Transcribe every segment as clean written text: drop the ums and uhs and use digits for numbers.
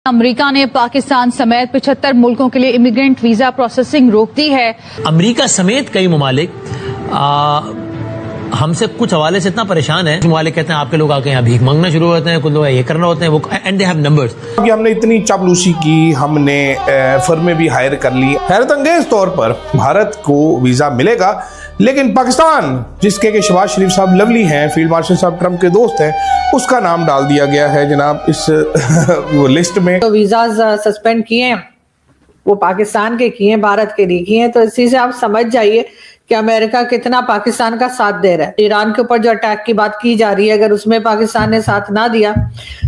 America ने पाकिस्तान समेत 75 मुल्कों के लिए इमिग्रेंट वीजा प्रोसेसिंग रोक दी है। अमेरिका समेत कई ममालिक हमसे कुछ हवाले से इतना परेशान है, ममालिक कहते हैं आपके लोग आके यहाँ भीख मांगना शुरू होते हैं, कुछ लोग ये करना होते हैं, वो एंड दे हैव नंबर्स कि हमने इतनी चापलूसी की, हमने फर्में भी हायर कर ली। हैरत अंगेज तौर पर भारत को वीजा मिलेगा, लेकिन पाकिस्तान जिसके कि शहबाज शरीफ साहब लवली हैं, फील्ड मार्शल साहब ट्रंप के दोस्त हैं, उसका नाम डाल दिया गया है जनाब इस वो लिस्ट में। तो वीजाज सस्पेंड किए हैं, वो पाकिस्तान के किए हैं, भारत के नहीं किए हैं। तो इसी से आप समझ जाइए कि अमेरिका कितना पाकिस्तान का साथ दे रहा है। ईरान के ऊपर जो अटैक की बात की जा रही है, अगर उसमें पाकिस्तान ने साथ ना दिया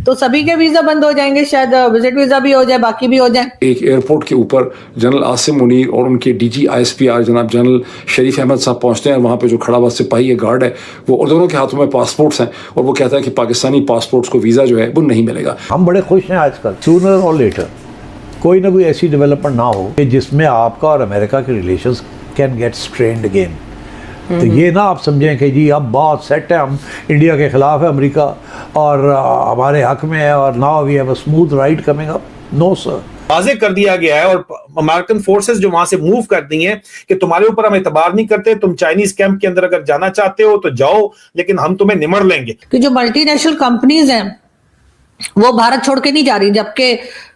तो सभी के वीजा बंद हो जाएंगे, शायद विजिट वीजा भी हो जाए, बाकी भी हो जाए। एक एयरपोर्ट के ऊपर जनरल आसिम मुनीर और उनके डीजी ISPR जनाब जनरल शरीफ अहमद साहब पहुंचते हैं। वहाँ पे जो खड़ा हुआ सिपाही है, गार्ड है, वो और दोनों के हाथों में पासपोर्ट्स हैं और वो कहता है कि पाकिस्तानी पासपोर्ट्स को वीज़ा जो है वो नहीं मिलेगा। हम बड़े खुश हैं आजकल, सूनर और लेटर कोई ना कोई ऐसी डेवलपमेंट ना हो कि जिसमें आपका और अमेरिका के relations can get strained again. तो ये ना आप समझें कि जी अब बहुत सेट है, हम इंडिया के ख़िलाफ़ है अमेरिका और हमारे हक में है और now we have a smooth ride coming up. No sir, Vaze कर दिया गया है और अमेरिकन फोर्सेस जो वहां से मूव कर दी हैं कि तुम्हारे ऊपर हम एतबार नहीं करते, तुम चाइनीज कैंप के अंदर अगर जाना चाहते हो तो जाओ, लेकिन हम तुम्हें निमड़ लेंगे। कि जो मल्टीनेशनल कंपनीज हैं वो भारत छोड़ के नहीं जा रही, जबकि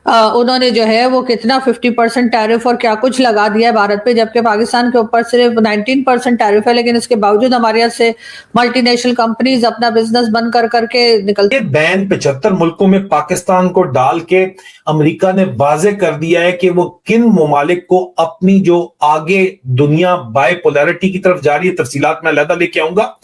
उन्होंने जो है वो कितना 50% टैरिफ और क्या कुछ लगा दिया है भारत पे, जबकि पाकिस्तान के ऊपर सिर्फ 19% टैरिफ है। लेकिन इसके बावजूद हमारे यहाँ से मल्टीनेशनल कंपनीज अपना बिजनेस बंद कर करके निकलते। बैन 75 मुल्कों में पाकिस्तान को डाल के अमेरिका ने वाज़े कर दिया है कि वो किन ममालिक को अपनी जो आगे दुनिया बायपोलैरिटी की तरफ जा रही है, तफसीलात मैं अलहदा लेके आऊंगा,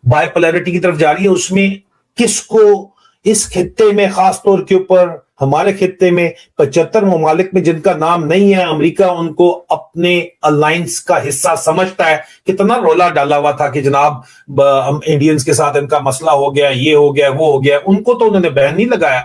बायपोलैरिटी की तरफ जा रही है, उसमें किसको इस खित्ते में खास तौर के ऊपर हमारे खित्ते में 75 ममालिक में जिनका नाम नहीं है, अमेरिका उनको अपने अलायंस का हिस्सा समझता है। कितना रोला डाला हुआ था कि जनाब हम इंडियंस के साथ इनका मसला हो गया, ये हो गया, वो हो गया। उनको तो उन्होंने बैन नहीं लगाया,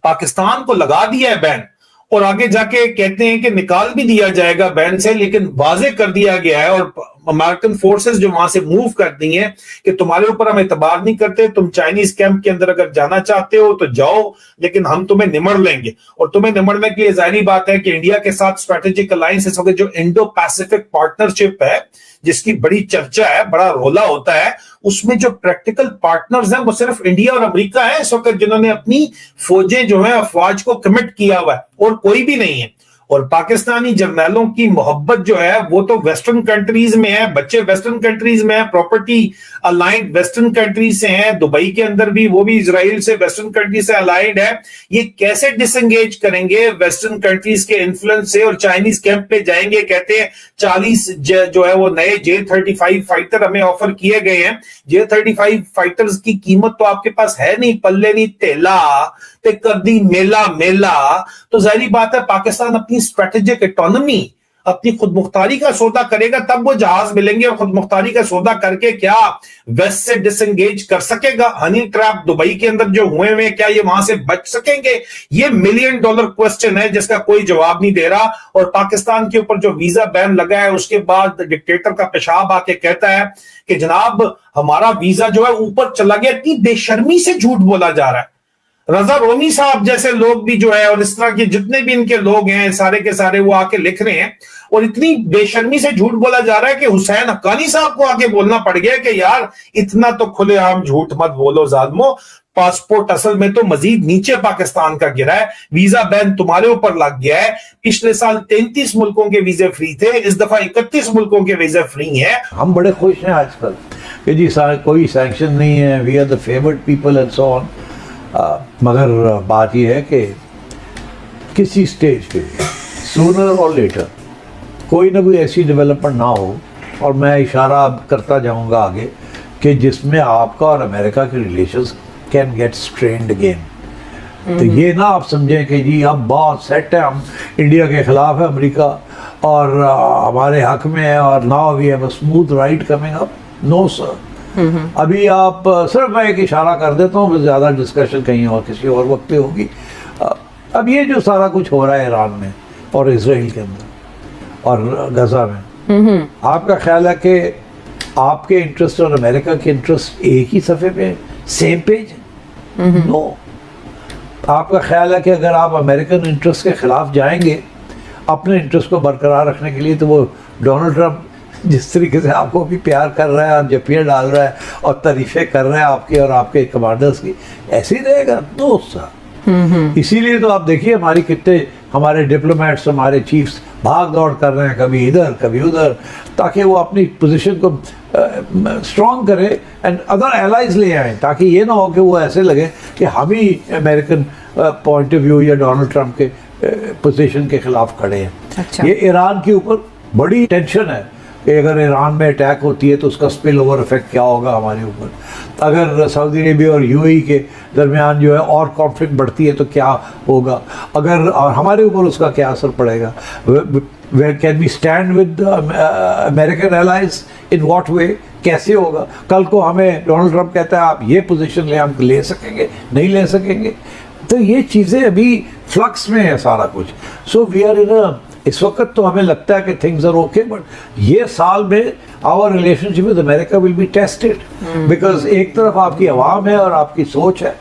पाकिस्तान को लगा दिया है बैन, और आगे जाके कहते हैं कि निकाल भी दिया जाएगा बैन से, लेकिन वाज़े कर दिया गया है और अमेरिकन फोर्सेस जो वहां से मूव कर दी हैं कि तुम्हारे ऊपर हम एतबार नहीं करते, तुम चाइनीज कैंप के अंदर अगर जाना चाहते हो तो जाओ, लेकिन हम तुम्हें निमड़ लेंगे। और तुम्हें निमड़ने के लिए जाहिर बात है कि इंडिया के साथ स्ट्रेटेजिक अलायंस इस वक्त जो इंडो पैसिफिक पार्टनरशिप है, जिसकी बड़ी चर्चा है, बड़ा रोला होता है, उसमें जो प्रैक्टिकल पार्टनर्स हैं वो सिर्फ इंडिया और अमेरिका है इस वक्त, जिन्होंने अपनी फौजें जो है अफवाज को कमिट किया हुआ है, और कोई भी नहीं है। और पाकिस्तानी जर्नैलों की मोहब्बत जो है वो तो वेस्टर्न कंट्रीज में है, बच्चे वेस्टर्न कंट्रीज में है, प्रॉपर्टी अलाइंड वेस्टर्न कंट्रीज से है, दुबई के अंदर भी वो भी इजराइल से वेस्टर्न कंट्री से अलाइंड है। ये कैसे डिसएंगेज करेंगे वेस्टर्न कंट्रीज के इन्फ्लुएंस से और चाइनीज कैंप पे जाएंगे? कहते हैं 40 जो है वो नए J-35 फाइटर हमें ऑफर किए गए हैं। J-35 फाइटर्स की कीमत तो आपके पास है नहीं, पल्ले नहीं तेला ते कर दी मेला मेला। तो जाहिर बात है पाकिस्तान अपनी स्ट्रेटेजिक इकोनॉमी, अपनी खुद मुख्तारी का सौदा करेगा तब वो जहाज मिलेंगे, और खुद मुख्तारी का सौदा करके क्या वेस्ट से डिसएंगेज कर सकेगा? हनी ट्रैप दुबई के अंदर जो हुए हैं, क्या ये वहां से बच सकेंगे? ये $1 मिलियन क्वेश्चन है जिसका कोई जवाब नहीं दे रहा। और पाकिस्तान के ऊपर जो वीजा बैन लगा है उसके बाद डिक्टेटर का पेशाब आके कहता है कि जनाब हमारा वीजा जो है ऊपर चला गया। इतनी बेशर्मी से झूठ बोला जा रहा है। रजा रोमी साहब जैसे लोग भी जो है, और इस तरह के जितने भी इनके लोग हैं सारे के सारे, वो आके लिख रहे हैं, और इतनी बेशर्मी से झूठ बोला जा रहा है कि हुसैन हक्कानी साहब को आके बोलना पड़ गया कि यार इतना तो खुलेआम झूठ मत बोलो जालिमो। पासपोर्ट असल में तो मजीद नीचे पाकिस्तान का गिरा है, वीजा बैन तुम्हारे ऊपर लग गया है। पिछले साल 33 मुल्कों के वीजे फ्री थे, इस दफा 31 मुल्कों के वीजे फ्री हैं। हम बड़े खुश हैं आजकल कि जी कोई सैंक्शन नहीं है, we are the favoured people and so on. मगर बात यह है कि किसी स्टेज पे सूनर और लेटर कोई ना कोई ऐसी डेवलपमेंट ना हो, और मैं इशारा करता जाऊंगा आगे, कि जिसमें आपका और अमेरिका के relations can get strained again. तो ये ना आप समझें कि जी अब बहुत सेट है, हम इंडिया के ख़िलाफ़ है अमेरिका और हमारे हक में है और now we have a smooth ride coming up. No sir, अभी आप सिर्फ मैं एक इशारा कर देता हूँ, ज़्यादा डिस्कशन कहीं और किसी और वक्त पे होगी। अब ये जो सारा कुछ हो रहा है ईरान में और इसराइल के अंदर और गजा में, आपका ख्याल है कि आपके इंटरेस्ट और अमेरिका के इंटरेस्ट एक ही सफ़े पे, सेम पेज? नो, आपका ख्याल है कि अगर आप अमेरिकन इंटरेस्ट के ख़िलाफ़ जाएंगे अपने इंटरेस्ट को बरकरार रखने के लिए, तो वो डोनाल्ड ट्रंप जिस तरीके से आपको भी प्यार कर रहा है और जपियाँ डाल रहा है और तारीफ़ें कर रहा है आपकी और आपके कमांडर्स की, ऐसे ही रहेगा दोस्त। इसीलिए तो आप देखिए हमारी कितने हमारे डिप्लोमेट्स, हमारे चीफ्स भाग दौड़ कर रहे हैं, कभी इधर कभी उधर, ताकि वो अपनी पोजीशन को स्ट्रॉन्ग करें एंड अदर एलाइज ले आएँ, ताकि ये ना हो कि वो ऐसे लगे कि हम ही अमेरिकन पॉइंट ऑफ व्यू या डोनाल्ड ट्रंप के पोजीशन के खिलाफ खड़े हैं। अच्छा। ये ईरान के ऊपर बड़ी टेंशन है कि अगर ईरान में अटैक होती है तो उसका स्पिल ओवर इफेक्ट क्या होगा हमारे ऊपर, अगर सऊदी अरेबिया और यूएई के दरमियान जो है और कॉन्फ्लिक्ट बढ़ती है तो क्या होगा, अगर और हमारे ऊपर उसका क्या असर पड़ेगा, where can we stand with American allies, in what way, कैसे होगा। कल को हमें डोनाल्ड ट्रंप कहता है आप ये पोजीशन ले, हम ले सकेंगे नहीं ले सकेंगे, तो ये चीज़ें अभी फ्लक्स में है सारा कुछ। सो वी आर इन इस वक्त तो हमें लगता है कि थिंग्स आर ओके, बट ये साल में our relationship with America will be tested, because एक तरफ आपकी आवाम है और आपकी सोच है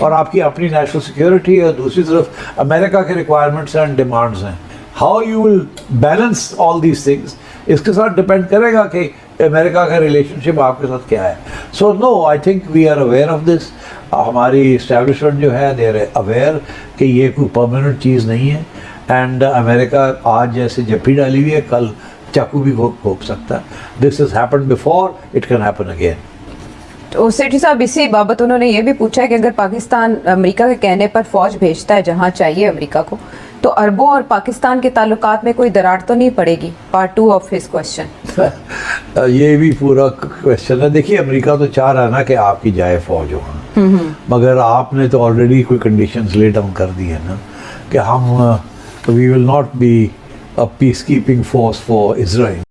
और आपकी अपनी नेशनल सिक्योरिटी है, और दूसरी तरफ अमेरिका के रिक्वायरमेंट्स एंड डिमांड्स हैं। How you will balance all these things, इसके साथ डिपेंड करेगा कि अमेरिका का रिलेशनशिप आपके साथ क्या है। So no, I think we are aware of this. हमारी इस्टेब्लिशमेंट जो है दे आर अवेयर कि ये कोई परमानेंट चीज़ नहीं है, एंड अमेरिका आज जैसे जप्पी डाली हुई है, कल चाकू भी घोंप सकता है। This has happened before, it can happen again. तो सेठी साहब, इसी बाबत उन्होंने ये भी पूछा है कि अगर पाकिस्तान अमेरिका के कहने पर फौज भेजता है जहां चाहिए अमेरिका को, तो अरबों और पाकिस्तान के ताल्लुकात में कोई दरार तो नहीं पड़ेगी। Part 2 of his question. ये भी पूरा क्वेश्चन है। देखिए, अमेरिका तो चाह रहा है ना कि आपकी जाए फौज वहाँ, मगर आपने तो ऑलरेडी कोई कंडीशंस ले डाउन कर दी है ना कि हम we will not be a peacekeeping force for Israel.